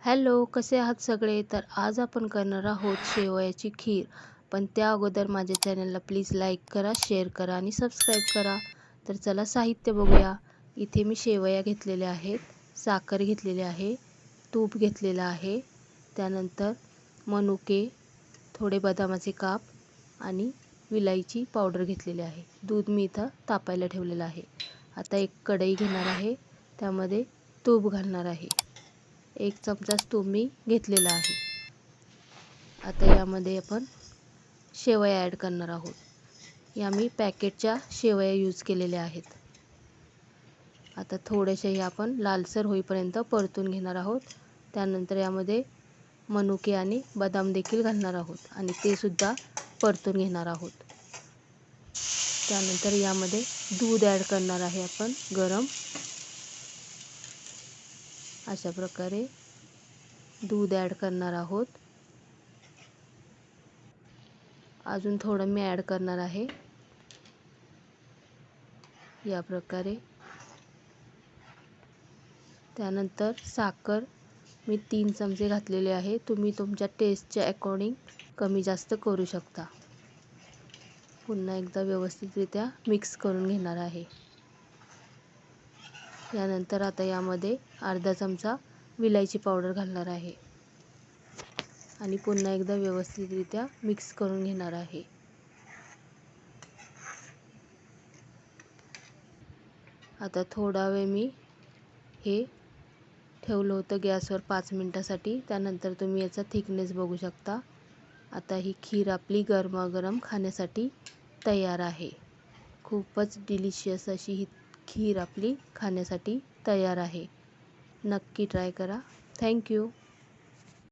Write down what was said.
Hello, कसे आहात सगळे? तर आज आपण करणार आहोत शेवयाची खीर. पण त्या अगोदर माझ्या चॅनलला प्लीज लाईक करा, शेअर करा आणि सबस्क्राईब करा. तर चला साहित्य बघूया. इथे मी शेवया घेतलेल्या आहेत, साखर घेतलेली आहे, तूप घेतलेलं आहे, त्यानंतर मनुके, थोडे बदामाचे काप आणि विलायची पावडर घेतलेली आहे. दूध मी इथं तापायला ठेवलेलं आहे. आता एक कढई घेणार आहे, त्यामध्ये तूप घालणार आहे. 1 चमचाच तूप मी घेतलेला आहे. आता यामध्ये आपण शेवया ॲड करणार आहोत. या मी पॅकेटच्या शेवया यूज केलेल्या आहेत. आता थोडेसे आपण लालसर होईपर्यंत परतून घेणार आहोत. त्यानंतर यामध्ये मनुके आणि बदाम देखील घालणार आहोत आणि ते सुद्धा परतून घेणार आहोत. त्यानंतर यामध्ये दूध ॲड करणार आहे आपण गरम. अशा प्रकारे दूध ॲड करणार आहोत. अजून थोडं मी ॲड करणार आहे. या प्रकारे. त्यानंतर साखर मी 3 चमचे घातलेले आहे. तुम्ही तुमच्या टेस्टच्या अकॉर्डिंग कमी जास्त करू शकता. पुन्हा एकदा व्यवस्थितरित्या मिक्स करून घेणार आहे. यानंतर आता यामध्ये अर्धा चमचा विलायची पावडर घालणार आहे आणि पुन्हा एकदा व्यवस्थितरित्या मिक्स करून घेणार आहे. आता थोडा वेळ मी हे ठेवलं होतं गॅसवर 5 मिनिटासाठी. त्यानंतर तुम्ही याचा थिकनेस बघू शकता. आता ही खीर आपली गरमागरम खाण्यासाठी तयार आहे. खूपच डिलिशियस अशी ही खीर आपली खाण्यासाठी तयार आहे. नक्की ट्राय करा. Thank you.